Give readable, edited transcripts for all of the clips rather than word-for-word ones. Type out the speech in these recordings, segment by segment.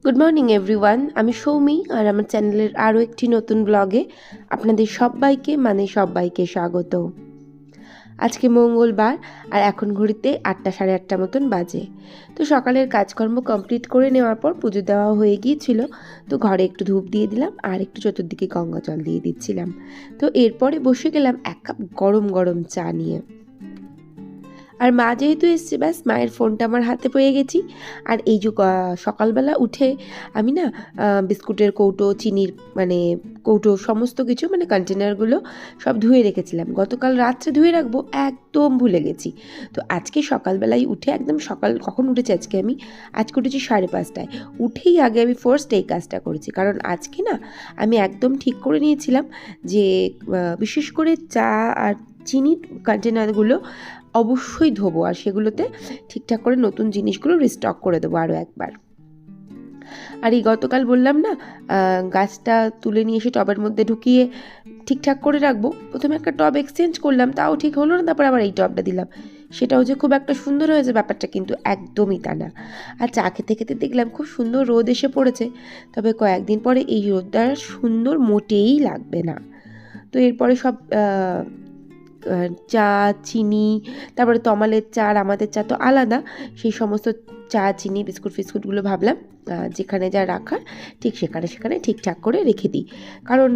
Good morning everyone, আমি সৌমি আর আমার চ্যানেলের আরও একটি নতুন ব্লগে আপনাদের সবাইকে স্বাগত। আজকে মঙ্গলবার আর এখন ঘড়িতে 8টা সাড়ে 8টা মতন বাজে। তো সকালের কাজকর্ম কমপ্লিট করে নেওয়ার পর পুজো দেওয়া হয়ে গিয়েছিল, তো ঘরে একটু ধূপ দিয়ে দিলাম আর একটু চতুর্দিকে গঙ্গা জল দিয়ে দিচ্ছিলাম। তো এরপরে বসে গেলাম এক কাপ গরম গরম চা নিয়ে। আর মা যেহেতু এসছে, ব্যাস মায়ের ফোনটা আমার হাতে পেয়ে গেছি। আর এই যে সকালবেলা উঠে আমি না বিস্কুটের কৌটো, চিনির কৌটো, সমস্ত কিছু কন্টেনারগুলো সব ধুয়ে রেখেছিলাম। গতকাল রাত্রে ধুয়ে রাখবো, একদম ভুলে গেছি। তো আজকে সকালবেলায় উঠে একদম কখন উঠেছি আজকে উঠেছি 5:30টায়। উঠেই আগে আমি ফার্স্ট এই কাজটা করেছি, কারণ আজকে না আমি একদম ঠিক করে নিয়েছিলাম যে বিশেষ করে চা আর চিনির কন্টেনারগুলো অবশ্যই ধোবো, আর সেগুলোতে ঠিকঠাক করে নতুন জিনিসগুলো রিস্টক করে দেবো আরও একবার। আর এই গতকাল বললাম না, গাছটা তুলে নিয়ে এসে টবের মধ্যে ঢুকিয়ে ঠিকঠাক করে রাখবো। প্রথমে একটা টব এক্সচেঞ্জ করলাম, তাও ঠিক হলো না, তারপর আবার এই টবটা দিলাম। সেটাও যে খুব একটা সুন্দর হয়েছে ব্যাপারটা কিন্তু একদমই তা না। আর চা খেতে খেতে দেখলাম খুব সুন্দর রোদ এসে পড়েছে, তবে কয়েকদিন পরে এই রোদটা সুন্দর মোটেই লাগবে না। তো এরপরে সব চা, চিনি, তারপরে তমালের চা আর আমাদের চা তো আলাদা, সেই সমস্ত চা, চিনি, বিস্কুটগুলো ভাবলাম যেখানে যা রাখার ঠিক সেখানে ঠিকঠাক করে রেখে দিই। কারণ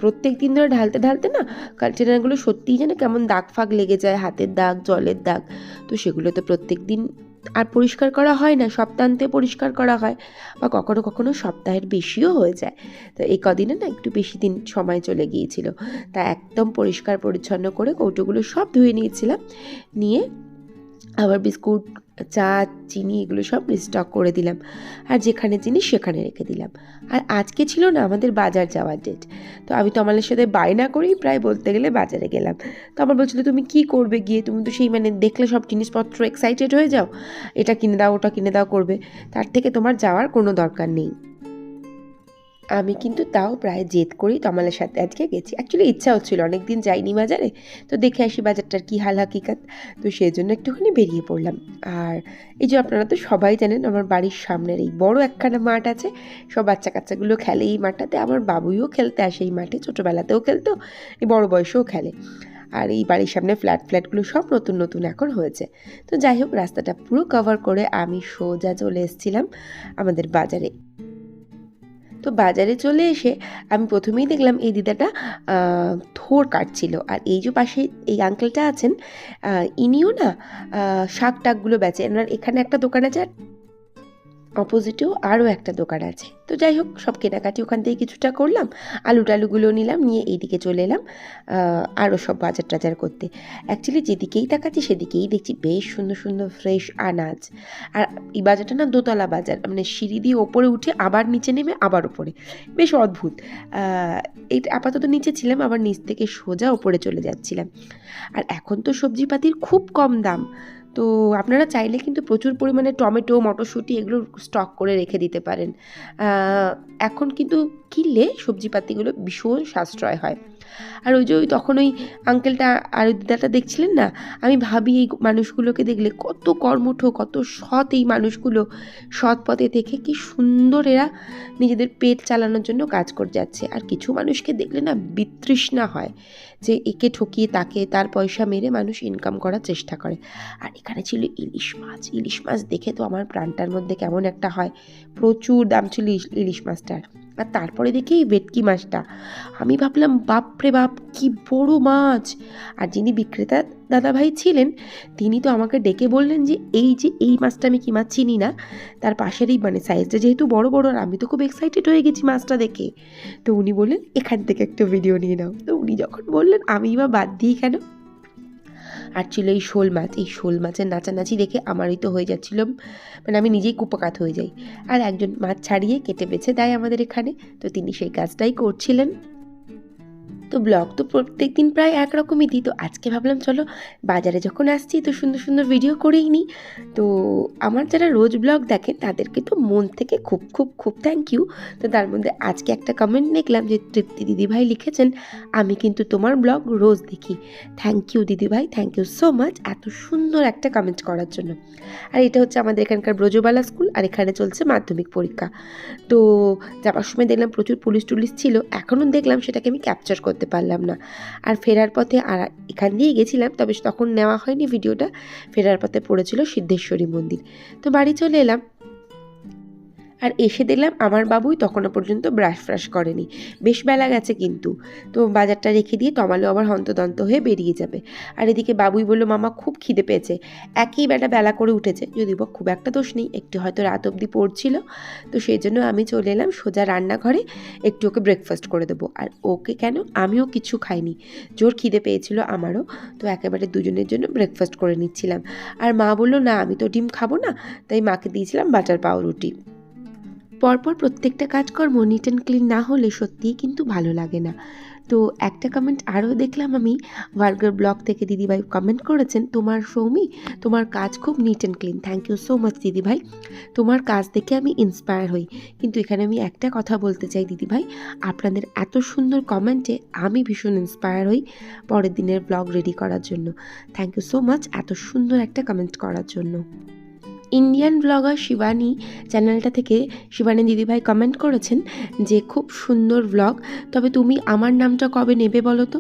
প্রত্যেক দিন ধরে ঢালতে না কন্টেনারগুলো সত্যিই যেন কেমন দাগ ফাগ লেগে যায়, হাতের দাগ, জলের দাগ। তো সেগুলো তো প্রত্যেক দিন আর পরিষ্কার করা হয় না, সপ্তাহান্তে পরিষ্কার করা হয়, বা কখনো সপ্তাহের বেশিও হয়ে যায়। তো এই কদিনে না একটু বেশি দিন সময় চলে গিয়েছিল, তা একদম পরিষ্কার পরিচ্ছন্ন করে কৌটোগুলো সব ধুয়ে নিয়েছিলাম। নিয়ে আবার বিস্কুট, চা, চিনি এগুলো সব রিস্টক করে দিলাম, আর যেখানে জিনিস সেখানে রেখে দিলাম। আর আজকে ছিল না আমাদের বাজার যাওয়ার ডেট। তো আমি তমালের সাথে বায়না করেই প্রায় বলতে গেলে বাজারে গেলাম। তো আমার বলছিল, তুমি কি করবে গিয়ে? তুমি তো সেই দেখলে সব জিনিসপত্র এক্সাইটেড হয়ে যাও, এটা কিনে দাও, ওটা কিনে দাও করবে, তার থেকে তোমার যাওয়ার কোনো দরকার নেই। আমি কিন্তু তাও প্রায় জেদ করেই তমালের সাথে আজকে গেছি। অ্যাকচুয়ালি ইচ্ছা হচ্ছিল, অনেকদিন যাইনি বাজারে, তো দেখে আসি বাজারটার কী হাল হাকিকাত। তো সেই জন্য একটুখানি বেরিয়ে পড়লাম। আর এই যে আপনারা তো সবাই জানেন, আমার বাড়ির সামনের এই বড় একখানা মাঠ আছে, সব বাচ্চা কাচ্চাগুলো খেলে এই মাঠটাতে। আমার বাবুইও খেলতে আসে এই মাঠে, ছোটোবেলাতেও খেলতো, এই বড় বয়সেও খেলে। আর এই বাড়ির সামনে ফ্ল্যাটগুলো সব নতুন এখন হয়েছে। তো যাই হোক, রাস্তাটা পুরো কভার করে আমি সোজা চলে এসেছিলাম আমাদের বাজারে। তো বাজারে চলে এসে আমি প্রথমেই দেখলাম এই দিদাটা থোড় কাটছিল। আর এই যে পাশে এই আঙ্কেলটা আছেন, ইনিও না শাক টাকগুলো বেচে। এনার এখানে একটা দোকান আছে, আর অপোজিটেও আরও একটা দোকান আছে। তো যাই হোক, সব কেনাকাটি ওখান থেকে কিছুটা করলাম, টালুগুলো নিলাম, নিয়ে এইদিকে চলে এলাম আরও সব বাজার টাজার করতে। অ্যাকচুয়ালি যেদিকেই তাকাচ্ছি সেদিকেই দেখছি বেশ সুন্দর সুন্দর ফ্রেশ আনাজ। আর এই বাজারটা না দোতলা বাজার, সিঁড়ি দিয়ে ওপরে উঠে আবার নিচে নেমে আবার ওপরে, বেশ অদ্ভুত। এইটা আপাতত নিচে ছিলাম, আবার নিচ থেকে সোজা ওপরে চলে যাচ্ছিলাম। আর এখন তো সবজিপাতির খুব কম দাম, তো আপনারা চাইলে কিন্তু প্রচুর পরিমাণে টমেটো, মটরশুঁটি এগুলো স্টক করে রেখে দিতে পারেন। এখন কিন্তু কিনলে সবজিপাতিগুলো ভীষণ সাশ্রয় হয়। আর তখন ওই আঙ্কেলটা আর ওই দিদাটা দেখছিলেন না, আমি ভাবি এই মানুষগুলোকে দেখলে কত কর্মঠ, কত সৎ এই মানুষগুলো, সৎ পথে থেকে কি সুন্দর এরা নিজেদের পেট চালানোর জন্য কাজ করে যাচ্ছে। আর কিছু মানুষকে দেখলে না বিতৃষ্ণা হয়, যে একে ঠকিয়ে তাকে তার পয়সা মেরে মানুষ ইনকাম করার চেষ্টা করে। আর এখানে ছিল ইলিশ মাছ দেখে তো আমার প্রাণটার মধ্যে কেমন একটা হয়। প্রচুর দাম ছিল ইলিশ মাছটার। আর তারপরে দেখি এই ভেটকি মাছটা, আমি ভাবলাম বাপরে বাপ কি বড় মাছ। আর যিনি বিক্রেতা দাদাভাই ছিলেন, তিনি তো আমাকে ডেকে বললেন যে এই মাছটা আমি কি মাছ চিনি না, তার পাশেরই সাইজটা যেহেতু বড় আর আমি তো খুব এক্সাইটেড হয়ে গেছি মাছটা দেখে। তো উনি বললেন এখান থেকে একটা ভিডিও নিয়ে নাও। তো উনি যখন বললেন, আমি বা বাদ দিই কেন। আর ছিল এই শোল মাছের নাচানাচি দেখে আমারই তো হয়ে যাচ্ছিল, আমি নিজেই কুপকাত হয়ে যাই। আর একজন মাছ ছাড়িয়ে কেটে বেছে দেয় আমাদের এখানে, তো তিনি সেই কাজটাই করছিলেন। তো ব্লগ তো প্রত্যেক দিন প্রায় একরকমই দিই, তো আজকে ভাবলাম চলো বাজারে যখন আসছি তো সুন্দর সুন্দর ভিডিও করেই নিই। তো আমার যারা রোজ ব্লগ দেখেন তাদেরকে তো মন থেকে খুব খুব খুব থ্যাংক ইউ। তো তার মধ্যে আজকে একটা কমেন্ট দেখলাম যে তৃপ্তি দিদিভাই লিখেছেন, আমি কিন্তু তোমার ব্লগ রোজ দেখি। থ্যাংক ইউ দিদিভাই, থ্যাংক ইউ সো মাচ এত সুন্দর একটা কমেন্ট করার জন্য। আর এটা হচ্ছে আমাদের এখানকার ব্রজবালা স্কুল, আর এখানে চলছে মাধ্যমিক পরীক্ষা। তো যাওয়ার সময় দেখলাম প্রচুর পুলিশ টুলিশ ছিল, এখনও দেখলাম সেটাকে আমি ক্যাপচার করতে পারলাম না। আর ফেরার পথে আর এখান দিয়েই গেছিলাম, তবে তখন নেওয়া হয়নি ভিডিওটা। ফেরার পথে পড়েছিল সিদ্ধেশ্বরী মন্দির। তো বাড়ি চলে এলাম, আর এসে দেখলাম আমার বাবুই তখনও পর্যন্ত ব্রাশ ফ্রাশ করেনি। বেশ বেলা গেছে কিন্তু। তো বাজারটা রেখে দিয়ে টমালো আবার হন্তদন্ত হয়ে বেরিয়ে যাবে। আর এদিকে বাবুই বলল, মামা খুব খিদে পেয়েছে। একই বেলা করে উঠেছে, যদিও বা খুব একটা দোষ নেই, একটু হয়তো রাত অবধি পড়ছিল। তো সেই জন্য আমি চলে এলাম সোজা রান্নাঘরে, একটু ওকে ব্রেকফাস্ট করে দেবো। আর ওকে কেন, আমিও কিছু খাইনি, জোর খিদে পেয়েছিল আমারও। তো একেবারে দুজনের জন্য ব্রেকফাস্ট করে নিচ্ছিলাম। আর মা বললো, না আমি তো ডিম খাবো না, তাই মাকে দিয়েছিলাম বাটার পাউরুটি। পরপর প্রত্যেকটা কাজকর্ম নিট অ্যান্ড ক্লিন না হলে সত্যিই কিন্তু ভালো লাগে না। তো একটা কমেন্ট আরও দেখলাম আমি, ভার্গার ব্লগ থেকে দিদিভাই কমেন্ট করেছেন, তোমার সৌমি তোমার কাজ খুব neat and clean. Thank you so much দিদিভাই, তোমার কাজ দেখে আমি ইন্সপায়ার হই। কিন্তু এখানে আমি একটা কথা বলতে চাই দিদিভাই, আপনাদের এত সুন্দর কমেন্টে আমি ভীষণ ইন্সপায়ার হই পরের দিনের ব্লগ রেডি করার জন্য। থ্যাংক ইউ সো মাচ এত সুন্দর একটা কমেন্ট করার জন্য। ইন্ডিয়ান ব্লগার শিবানী চ্যানেলটা থেকে শিবানী দিদিভাই কমেন্ট করেছেন যে খুব সুন্দর ব্লগ, তবে তুমি আমার নামটা কবে নেবে বলো তো।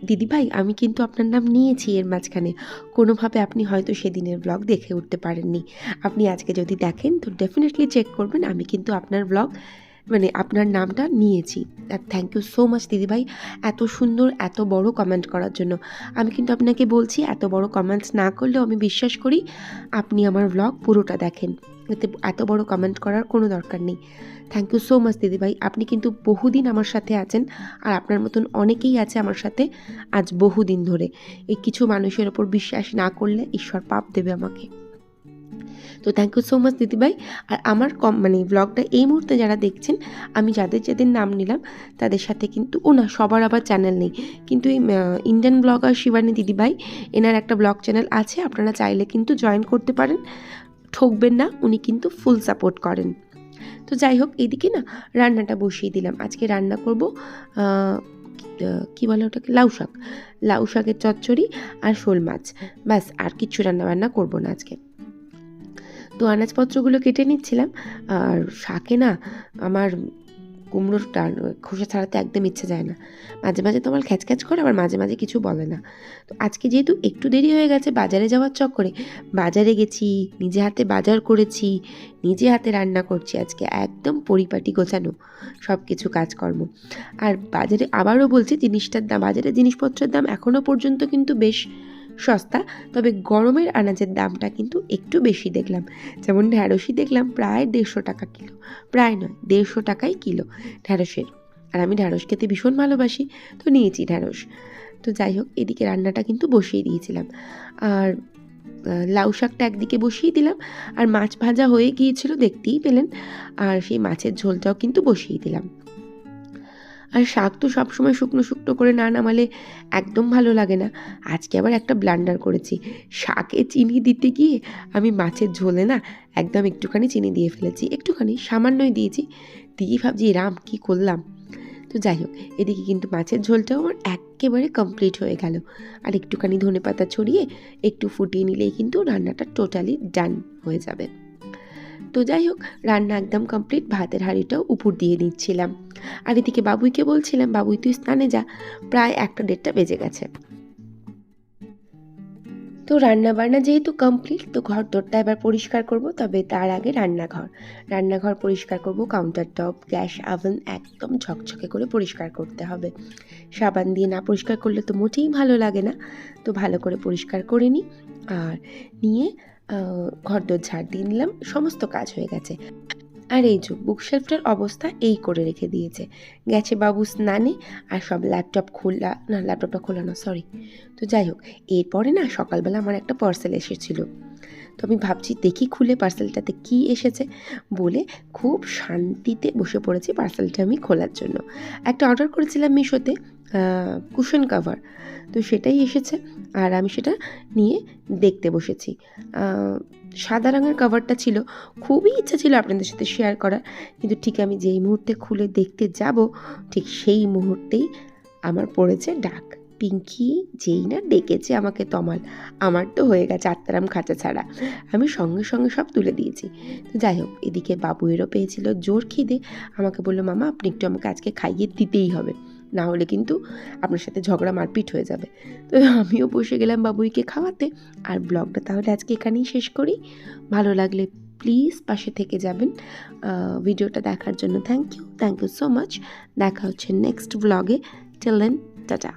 দিদিভাই আমি কিন্তু আপনার নাম নিয়েছি এর মাঝখানে, কোনোভাবে আপনি হয়তো সেদিনের ব্লগ দেখে উঠতে পারেননি। আপনি আজকে যদি দেখেন তো ডেফিনেটলি চেক করবেন, আমি কিন্তু আপনার ব্লগ আপনার নামটা নিয়েছি। থ্যাংক ইউ সো মাচ দিদিভাই এত সুন্দর এত বড় কমেন্ট করার জন্য। আমি কিন্তু আপনাকে বলছি, এত বড় কমেন্টস না করলেও আমি বিশ্বাস করি আপনি আমার ব্লগ পুরোটা দেখেন, এতে এত বড় কমেন্ট করার কোনো দরকার নেই। থ্যাংক ইউ সো মাচ দিদিভাই, আপনি কিন্তু বহুদিন আমার সাথে আছেন, আর আপনার মতন অনেকেই আছে আমার সাথে আজ বহুদিন ধরে। এই কিছু মানুষের ওপর বিশ্বাস না করলে ঈশ্বর পাপ দেবে আমাকে। তো থ্যাংক ইউ সো মাচ দিদিভাই। আর আমার ব্লগটা এই মুহূর্তে যারা দেখছেন, আমি যাদের নাম নিলাম তাদের সাথে কিন্তু সবার আবার চ্যানেল নেই, কিন্তু এই ইন্ডিয়ান ব্লগার শিবানী দিদিভাই এনার একটা ব্লগ চ্যানেল আছে, আপনারা চাইলে কিন্তু জয়েন করতে পারেন, ঠকবেন না, উনি কিন্তু ফুল সাপোর্ট করেন। তো যাই হোক, এদিকে না রান্নাটা বসিয়ে দিলাম। আজকে রান্না করব কী বলে ওটাকে, লাউ শাকের চচ্চড়ি আর শোল মাছ, ব্যাস, আর কিচ্ছু রান্নাবান্না করবো না আজকে। তো আনাজপত্রগুলো কেটে নিচ্ছিলাম। আর শাকে না আমার কুমড়োর খোসা ছাড়াতে একদম ইচ্ছে যায় না, মাঝে মাঝে তো আমার খ্যাচখ্যাচ করে, আবার মাঝে মাঝে কিছু বলে না। তো আজকে যেহেতু একটু দেরি হয়ে গেছে বাজারে যাওয়ার চক্করে, বাজারে গেছি, নিজে হাতে বাজার করেছি, নিজে হাতে রান্না করছি, আজকে একদম পরিপাটি গোছানো সব কিছু কাজকর্ম। আর বাজারে আবারও বলছি, বাজারে জিনিসপত্রের দাম এখনও পর্যন্ত কিন্তু বেশ সস্তা, তবে গরমের আনাজের দামটা কিন্তু একটু বেশি দেখলাম। যেমন ঢ্যাঁড়সই দেখলাম প্রায় 150 টাকা কিলো, প্রায় নয় 150 টাকাই কিলো ঢ্যাঁড়সের। আর আমি ঢ্যাঁড়স খেতে ভীষণ ভালোবাসি, তো নিয়েছি ঢ্যাঁড়স। তো যাই হোক, এদিকে রান্নাটা কিন্তু বসিয়ে দিয়েছিলাম। আর লাউ শাকটা একদিকে বসিয়ে দিলাম, আর মাছ ভাজা হয়ে গিয়েছিল দেখতেই পেলেন, আর সেই মাছের ঝোলটাও কিন্তু বসিয়ে দিলাম। আর শাক তো সবসময় শুকনো শুকনো করে না নামালে একদম ভালো লাগে না। আজকে আবার একটা ব্লান্ডার করেছি, শাকে চিনি দিতে গিয়ে আমি মাছের ঝোলে না একদম একটুখানি চিনি দিয়ে ফেলেছি, একটুখানি সামান্যই দিয়েছি, দিয়ে ভাবছি রাম কী করলাম। তো যাই হোক, এদিকে কিন্তু মাছের ঝোলটাও আমার একেবারে কমপ্লিট হয়ে গেল। আর একটুখানি ধনেপাতা ছড়িয়ে একটু ফুটিয়ে নিলেই কিন্তু রান্নাটা টোটালি ডান হয়ে যাবে। তো যাই হোক, রান্না একদম কমপ্লিট, ভাতের হাঁড়িটাও উপর দিয়ে দিচ্ছিলাম। আর এদিকে বাবুইকে বলছিলাম, বাবুই তুই স্নানে যা, প্রায় 1-1:30 বেজে গেছে। তো রান্নাবান্না যেহেতু কমপ্লিট, তো ঘর দোরটা এবার পরিষ্কার করব, তবে তার আগে রান্নাঘর পরিষ্কার করব, কাউন্টার টপ, গ্যাস, ওভেন একদম ঝকঝকে করে পরিষ্কার করতে হবে। সাবান দিয়ে না পরিষ্কার করলে তো মোটেই ভালো লাগে না। তো ভালো করে পরিষ্কার করে নিই, আর নিয়ে ঘরদোর ঝাড় দিয়ে নিলাম, সমস্ত কাজ হয়ে গেছে। আর এই যে বুকশেলফটার অবস্থা এই করে রেখে দিয়েছে, গেছে বাবু স্নানে, আর সব ল্যাপটপটা খোলা না সরি। তো যাই হোক, এরপরে না সকালবেলা আমার একটা পার্সেল এসেছিলো, তো আমি ভাবছি দেখি খুলে পার্সেলটাতে কি এসেছে, বলে খুব শান্তিতে বসে পড়েছি পার্সেলটা আমি খোলার জন্য। একটা অর্ডার করেছিলাম মিশোতে, কুশন কাভার, তো সেটাই এসেছে আর আমি সেটা নিয়ে দেখতে বসেছি। সাদা রঙের কাভারটা ছিল, খুবই ইচ্ছা ছিল আপনাদের সাথে শেয়ার করার, কিন্তু ঠিক আমি যেই মুহূর্তে খুলে দেখতে যাব ঠিক সেই মুহূর্তেই আমার পড়েছে ডাক। পিঙ্কি যেই না ডেকেছে আমাকে তমাল, আমার তো হয়ে গেছে আত্মারাম খাঁচা ছাড়া। আমি সঙ্গে সঙ্গে সব তুলে দিয়েছি। তো যাই হোক, এদিকে বাবুয়েরও পেয়েছিল জোর খিদে, আমাকে বললো মামা আপনি একটু আমাকে আজকে খাইয়ে দিতেই হবে, না হলে কিন্তু আপনার সাথে ঝগড়া মারপিট হয়ে যাবে। তো আমিও বসে গেলাম বাবুইকে খাওয়াতে। আর ব্লগটা তাহলে আজকে এখানেই শেষ করি। ভালো লাগলে প্লিজ পাশে থেকে যাবেন। ভিডিওটা দেখার জন্য থ্যাংক ইউ সো মাচ। দেখা হচ্ছে নেক্সট ব্লগে। Till then, tata.